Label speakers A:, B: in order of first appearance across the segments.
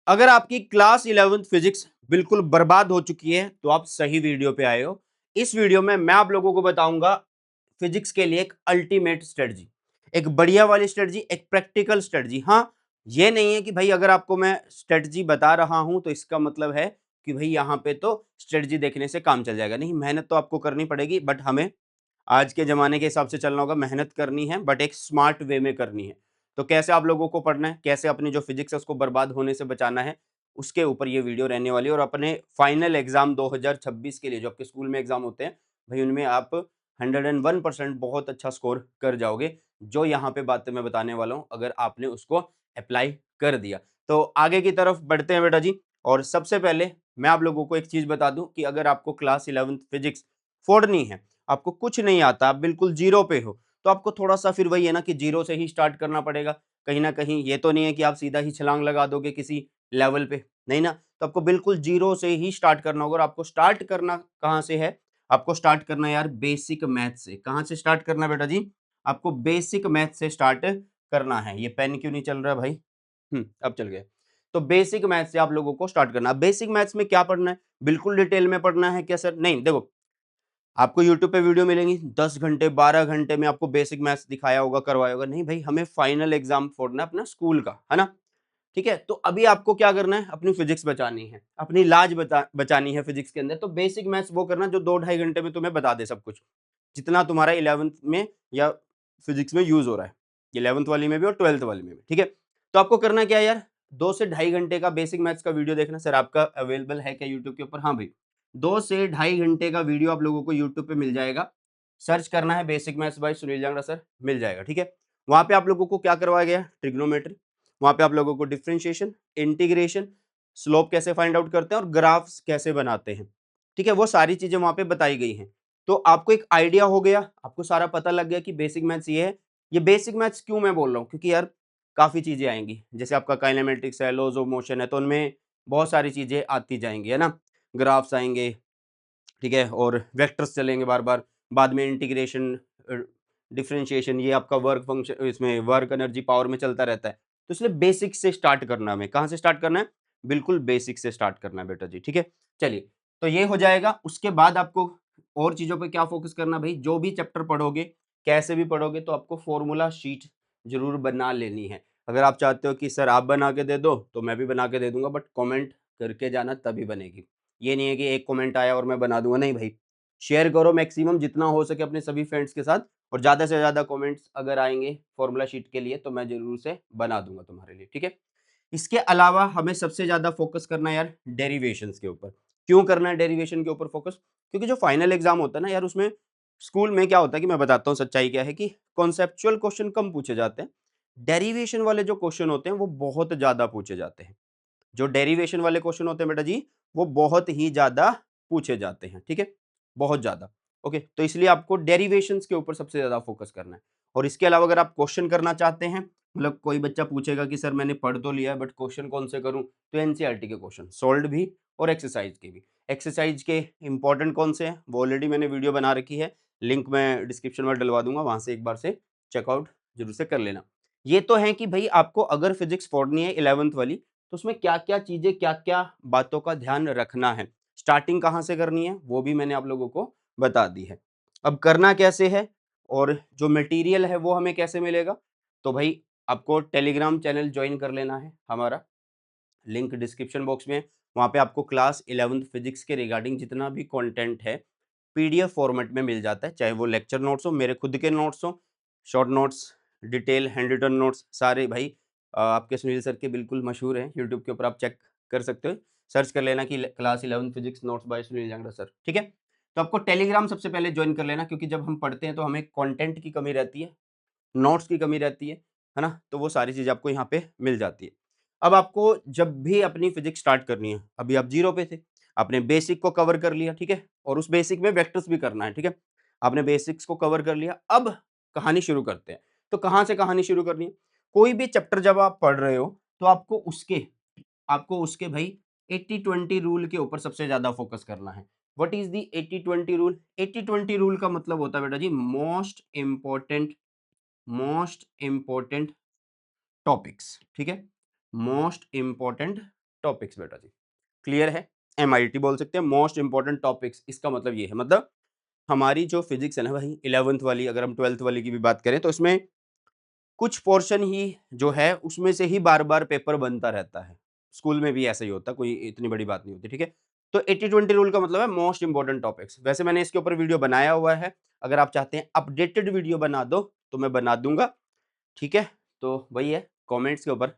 A: अगर आपकी class 11th physics बिल्कुल बर्बाद हो चुकी है तो आप सही वीडियो पे आए हो। इस वीडियो में मैं आप लोगों को बताऊंगा फिजिक्स के लिए एक अल्टीमेट स्ट्रेटजी, एक बढ़िया वाली स्ट्रेटजी, एक प्रैक्टिकल स्ट्रेटजी। हाँ, ये नहीं है कि भाई अगर आपको मैं स्ट्रेटजी बता रहा हूं तो इसका मतलब है कि भाई यहां पे तो स्ट्रेटजी देखने से काम चल जाएगा। नहीं, मेहनत तो आपको करनी पड़ेगी, बट हमें आज के ज़माने के हिसाब से चलना होगा। मेहनत करनी है बट एक स्मार्ट वे में करनी है। तो कैसे आप लोगों को पढ़ना है, कैसे अपनी जो फिजिक्स है उसको बर्बाद होने से बचाना है, उसके ऊपर ये वीडियो रहने वाली है। और अपने फाइनल एग्जाम 2026 के लिए जो आपके स्कूल में एग्जाम होते हैं, भाई उनमें आप 101% बहुत अच्छा स्कोर कर जाओगे। जो यहाँ पे बातें मैं बताने वाला हूँ, अगर आपने उसको अप्लाई कर दिया तो आगे की तरफ बढ़ते हैं बेटा जी। और सबसे पहले मैं आप लोगों को एक चीज बता दूं कि अगर आपको क्लास 11th फिजिक्स फोड़नी है, आपको कुछ नहीं आता, आप बिल्कुल जीरो पे हो, तो आपको थोड़ा सा फिर वही है ना कि जीरो से ही स्टार्ट करना पड़ेगा। कहीं ना कहीं ये तो नहीं है कि आप सीधा ही छलांग लगा दोगे किसी लेवल पे, नहीं ना। तो आपको बिल्कुल जीरो से ही स्टार्ट करना होगा। और आपको स्टार्ट करना कहाँ से है? आपको स्टार्ट करना है यार बेसिक मैथ से। कहाँ से स्टार्ट करना है बेटा जी? आपको बेसिक मैथ से स्टार्ट करना है। ये पेन क्यों नहीं चल रहा है भाई? अब चल गया। तो बेसिक मैथ से आप लोगों को स्टार्ट करना है। बेसिक मैथ्स में क्या पढ़ना है? बिल्कुल डिटेल में पढ़ना है क्या सर? नहीं, देखो, आपको यूट्यूब पे वीडियो मिलेंगी 10 घंटे 12 घंटे में आपको बेसिक मैथ्स दिखाया होगा, करवाया होगा। नहीं भाई, हमें फाइनल एग्जाम फोड़ना है अपना स्कूल का, है ना। ठीक है, तो अभी आपको क्या करना है? अपनी फिजिक्स बचानी है, अपनी लाज बचानी है फिजिक्स के अंदर। तो बेसिक मैथ्स वो करना जो 2-2.5 घंटे में तुम्हें बता दे सब कुछ, जितना तुम्हारा 11th में या फिजिक्स में यूज हो रहा है, 11th वाली में भी और 12th वाली में भी। ठीक है, तो आपको करना क्या है यार? 2 से ढाई घंटे का बेसिक मैथ्स का वीडियो देखना। सर आपका अवेलेबल है क्या यूट्यूब के ऊपर? हाँ भाई, 2 से ढाई घंटे का वीडियो आप लोगों को यूट्यूब पे मिल जाएगा। सर्च करना है basic maths by Sunil Jangra sir, मिल जाएगा। ठीक है, वहां पे आप लोगों को क्या करवाया गया? ट्रिग्नोमेट्री। वहां पे आप लोगों को डिफरेंशिएशन, इंटीग्रेशन, स्लोप कैसे फाइंड आउट करते हैं और ग्राफ्स कैसे बनाते हैं, ठीक है, वो सारी चीजें वहां पे बताई गई हैं। तो आपको एक आइडिया हो गया, आपको सारा पता लग गया कि बेसिक मैथ्स ये है। ये बेसिक मैथ्स क्यों मैं बोल रहा हूँ? क्योंकि यार काफी चीजें आएंगी, जैसे आपका काइनेमेटिक्स है, लॉज ऑफ मोशन है, तो उनमें बहुत सारी चीजें आती जाएंगी, है ना। ग्राफ्स आएंगे, ठीक है, और वेक्टर्स चलेंगे बार बार। बाद में इंटीग्रेशन, डिफरेंशिएशन, ये आपका वर्क फंक्शन, इसमें वर्क एनर्जी पावर में चलता रहता है। तो इसलिए बेसिक से स्टार्ट करना है। हमें कहाँ से स्टार्ट करना है? बिल्कुल बेसिक से स्टार्ट करना है बेटा जी। ठीक है, चलिए, तो ये हो जाएगा। उसके बाद आपको और चीजों पे क्या फोकस करना भाई? जो भी चैप्टर पढ़ोगे, कैसे भी पढ़ोगे, तो आपको फॉर्मूला शीट जरूर बना लेनी है। अगर आप चाहते हो कि सर आप बना के दे दो तो मैं भी बना के दे दूंगा, बट कमेंट करके जाना, तभी बनेगी। ये नहीं है कि एक कमेंट आया और मैं बना दूंगा, नहीं भाई। शेयर करो मैक्सिमम जितना हो सके अपने सभी फ्रेंड्स के साथ, और ज़्यादा से ज़्यादा कमेंट्स अगर आएंगे फॉर्मूला शीट के लिए तो मैं ज़रूर से बना दूंगा तुम्हारे लिए। ठीक है, इसके अलावा हमें सबसे ज़्यादा फोकस करना है यार डेरिवेशंस के ऊपर। क्यों करना है डेरिवेशन के ऊपर फोकस? क्योंकि जो फाइनल एग्जाम होता है ना यार, उसमें स्कूल में क्या होता है कि मैं बताता हूँ सच्चाई क्या है, कि कॉन्सेप्चुअल क्वेश्चन कम पूछे जाते हैं। डेरिवेशन वाले जो क्वेश्चन होते हैं वो बहुत ज़्यादा पूछे जाते हैं। जो डेरिवेशन वाले क्वेश्चन होते हैं बेटा जी, वो बहुत ही ज्यादा पूछे जाते हैं। ठीक है, बहुत ज्यादा। ओके, तो इसलिए आपको डेरिवेशंस के ऊपर सबसे ज्यादा फोकस करना है। और इसके अलावा अगर आप क्वेश्चन करना चाहते हैं, मतलब कोई बच्चा पूछेगा कि सर मैंने पढ़ तो लिया है बट क्वेश्चन कौन से करूं, तो एनसीईआरटी के क्वेश्चन सोल्ड भी और एक्सरसाइज के भी। एक्सरसाइज के इंपॉर्टेंट कौन से हैं वो ऑलरेडी मैंने वीडियो बना रखी है, लिंक मैं डिस्क्रिप्शन में डलवा दूंगा, वहां से एक बार से चेकआउट जरूर से कर लेना। ये तो है कि भाई आपको अगर फिजिक्स पढ़नी है 11th वाली, तो उसमें क्या-क्या चीजें, क्या-क्या बातों का ध्यान रखना है, स्टार्टिंग कहाँ से करनी है, वो भी मैंने आप लोगों को बता दी है। अब करना कैसे है और जो मटेरियल है वो हमें कैसे मिलेगा? तो भाई आपको टेलीग्राम चैनल ज्वाइन कर लेना है हमारा, लिंक डिस्क्रिप्शन बॉक्स में। वहाँ पे आपको क्लास 11th फिजिक्स के रिगार्डिंग जितना भी कंटेंट है पीडीएफ फॉर्मेट में मिल जाता है, चाहे वो लेक्चर नोट्स हो, मेरे खुद के नोट्स हो, short notes, detail hand written notes, सारे भाई आपके सुनील सर के बिल्कुल मशहूर हैं। यूट्यूब के ऊपर आप चेक कर सकते हो, सर्च कर लेना कि class 11th physics notes by Sunil Jangra sir. ठीक है, तो आपको टेलीग्राम सबसे पहले ज्वाइन कर लेना, क्योंकि जब हम पढ़ते हैं तो हमें कंटेंट की कमी रहती है, नोट्स की कमी रहती है ना। तो वो सारी चीज़ आपको यहाँ पे मिल जाती है। अब आपको जब भी अपनी फिजिक्स स्टार्ट करनी है, अभी आप जीरो पे थे, आपने बेसिक को कवर कर लिया, ठीक है, और उस बेसिक में वेक्टर्स भी करना है। ठीक है, आपने बेसिक्स को कवर कर लिया, अब कहानी शुरू करते हैं। तो कहाँ से कहानी शुरू करनी है? कोई भी चैप्टर जब आप पढ़ रहे हो तो आपको उसके भाई 80-20 रूल के ऊपर सबसे ज्यादा फोकस करना है। What is the 80-20 rule? 80-20 rule का मतलब होता है बेटा जी मोस्ट इंपॉर्टेंट टॉपिक्स। ठीक है, मोस्ट इंपॉर्टेंट टॉपिक्स बेटा जी। क्लियर है? MIT बोल सकते हैं, मोस्ट इंपॉर्टेंट टॉपिक्स। इसका मतलब ये है, मतलब हमारी जो फिजिक्स है ना भाई 11th वाली, अगर हम 12th वाली की भी बात करें तो इसमें कुछ पोर्शन ही जो है उसमें से ही बार-बार पेपर बनता रहता है। स्कूल में भी ऐसा ही होता है, कोई इतनी बड़ी बात नहीं होती, ठीक है? तो 80-20 रूल का मतलब है मोस्ट इंपोर्टेंट टॉपिक्स। वैसे मैंने इसके ऊपर वीडियो बनाया हुआ है, अगर आप चाहते हैं अपडेटेड वीडियो बना दो, तो मैं बना दूँगा, ठीक है? तो वही है, कमेंट्स के ऊपर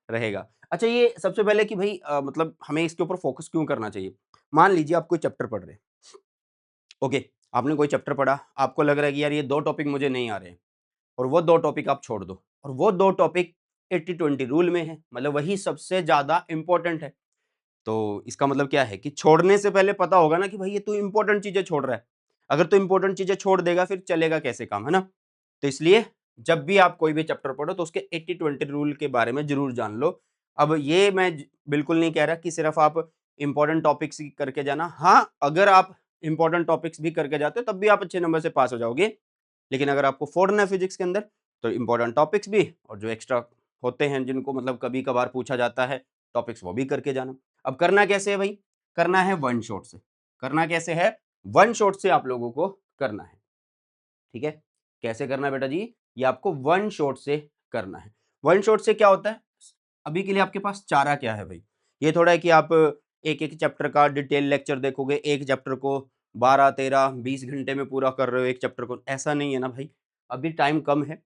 A: रहेगा। अच्छा, ये सबसे पहले कि भई मतलब हमें इसके ऊपर फोकस क्यों करना चाहिए? मान लीजिए आप कोई चैप्टर पढ़ रहे हैं, ओके, आपने कोई चैप्टर पढ़ा, आपको लग रहा है कि यार ये 2 टॉपिक मुझे नहीं आ रहे हैं। और वो 2 टॉपिक आप छोड़ दो और वो 2 टॉपिक 80-20 रूल में है, मतलब वही सबसे ज़्यादा इम्पोर्टेंट है। तो इसका मतलब क्या है कि छोड़ने से पहले पता होगा ना कि भाई ये तू इम्पोर्टेंट चीज़ें छोड़ रहा है। अगर तू इम्पोर्टेंट चीज़ें छोड़ देगा फिर चलेगा कैसे काम, है ना? तो इसलिए जब भी आप कोई भी चैप्टर पढ़ो तो उसके 80-20 रूल के बारे में ज़रूर जान लो। अब ये मैं बिल्कुल नहीं कह रहा कि सिर्फ़ आप इम्पोर्टेंट टॉपिक्स ही करके जाना। हाँ, अगर आप इम्पोर्टेंट टॉपिक्स भी करके जाते हो तब भी आप अच्छे नंबर से पास हो जाओगे। लेकिन अगर आपको फोड़ना है फिजिक्स के अंदर तो इंपॉर्टेंट टॉपिक्स भी और जो एक्स्ट्रा होते हैं जिनको मतलब कभी कभार पूछा जाता है टॉपिक्स वो भी करके जाना। अब करना कैसे है भाई? करना है वन शॉट से। करना कैसे है? वन शॉट से आप लोगों को करना है, ठीक है? कैसे करना है बेटा जी? ये आपको वन शॉट से करना है। वन शॉट से क्या होता है? अभी के लिए आपके पास चारा क्या है भाई? ये थोड़ा है कि आप एक-एक चैप्टर का डिटेल लेक्चर देखोगे, एक चैप्टर को 12, 13, 20 घंटे में पूरा कर रहे हो एक चैप्टर को, ऐसा नहीं है ना भाई। अभी टाइम कम है,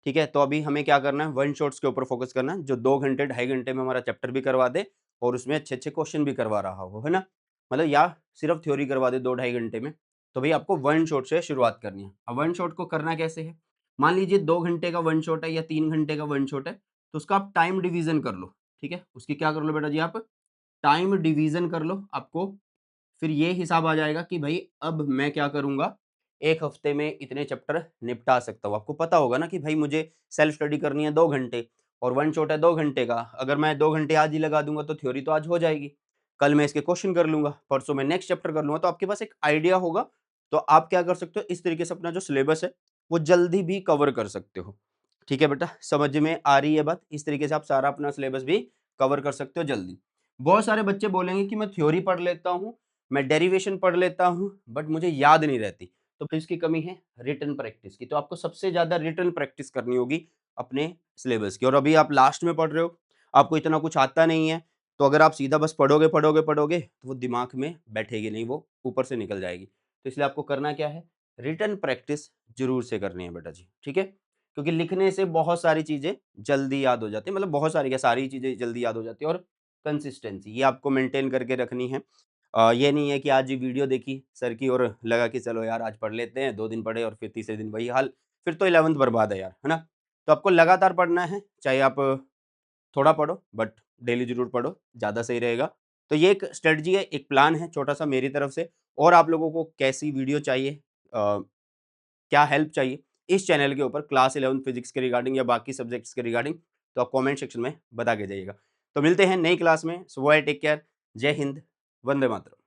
A: ठीक है? तो अभी हमें क्या करना है? वन शॉट्स के ऊपर फोकस करना है, जो 2 घंटे, ढाई घंटे में हमारा चैप्टर भी करवा दे और उसमें अच्छे-अच्छे क्वेश्चन भी करवा रहा हो, है ना? मतलब या सिर्फ थ्योरी करवा दे 2 ढाई घंटे में। तो भई आपको वन शॉट से शुरुआत करनी है। अब वन शॉट को करना कैसे है? मान लीजिए 2 घंटे का वन शॉट है या 3 घंटे का वन शॉट है, तो उसका आप टाइम डिवीज़न कर लो, ठीक है? उसकी क्या कर लो बेटा जी आप? टाइम डिवीज़न कर लो। आपको फिर ये हिसाब आ जाएगा कि भई अब मैं क्या करूँगा, 1 हफ्ते में इतने चैप्टर निपटा सकता हूँ। आपको पता होगा ना कि भई मुझे सेल्फ स्टडी करनी है 2 घंटे और वन शॉट है 2 घंटे का। अगर मैं 2 घंटे आज ही लगा दूँगा तो थ्योरी तो आज हो जाएगी। कल मैं इसके क्वेश्चन कर लूँगा, परसों मैं नेक्स्ट चैप्टर कर लूँगा, तो आपके पास एक आइडिया होगा। तो आप क्या कर सकते हो, इस तरीके से अपना जो सिलेबस है, वो जल्दी भी कवर कर सकते हो। ठीक है बेटा, समझ में आ रही है बात? इस तरीके से आप सारा अपना सिलेबस भी कवर कर सकते हो जल्दी। बहुत सारे बच्चे बोलेंगे कि मैं थ्योरी पढ़ लेता हूँ, मैं डेरिवेशन पढ़ लेता हूँ, बट मुझे याद नहीं रहती। तो फिर इसकी कमी है रिटन प्रैक्टिस की। तो आपको सबसे ज़्यादा रिटन प्रैक्टिस करनी होगी अपने सिलेबस की। और अभी आप लास्ट में पढ़ रहे हो, आपको इतना कुछ आता नहीं है, तो अगर आप सीधा बस पढ़ोगे, पढ़ोगे, पढ़ोगे, तो वो दिमाग में बैठेगी नहीं, वो ऊपर से निकल जाएगी। तो इसलिए आपको करना क्या है? रिटन प्रैक्टिस ज़रूर से करनी है बेटा जी, ठीक है? क्योंकि लिखने से बहुत सारी चीज़ें जल्दी याद हो जाती हैं, मतलब बहुत सारी क्या, सारी चीज़ें जल्दी याद हो जाती हैं। और कंसिस्टेंसी ये आपको मेंटेन करके रखनी है। ये नहीं है कि आज ये वीडियो देखी सर की और लगा कि चलो यार आज पढ़ लेते हैं, 2 दिन पढ़े और फिर तीसरे दिन वही हाल, फिर तो 11th बर्बाद है यार, है ना? तो आपको लगातार पढ़ना है, चाहे आप थोड़ा पढ़ो बट डेली ज़रूर पढ़ो, ज़्यादा सही रहेगा। तो ये एक स्ट्रेटजी है, एक प्लान है छोटा-सा मेरी तरफ से। और आप लोगों को कैसी वीडियो चाहिए, क्या हेल्प चाहिए इस चैनल के ऊपर क्लास 11 फिजिक्स के रिगार्डिंग या बाकी सब्जेक्ट्स के रिगार्डिंग, तो आप कमेंट सेक्शन में बता के जाइएगा। तो मिलते हैं नई क्लास में। सो बाय, टेक केयर, जय हिंद, वंदे मातरम।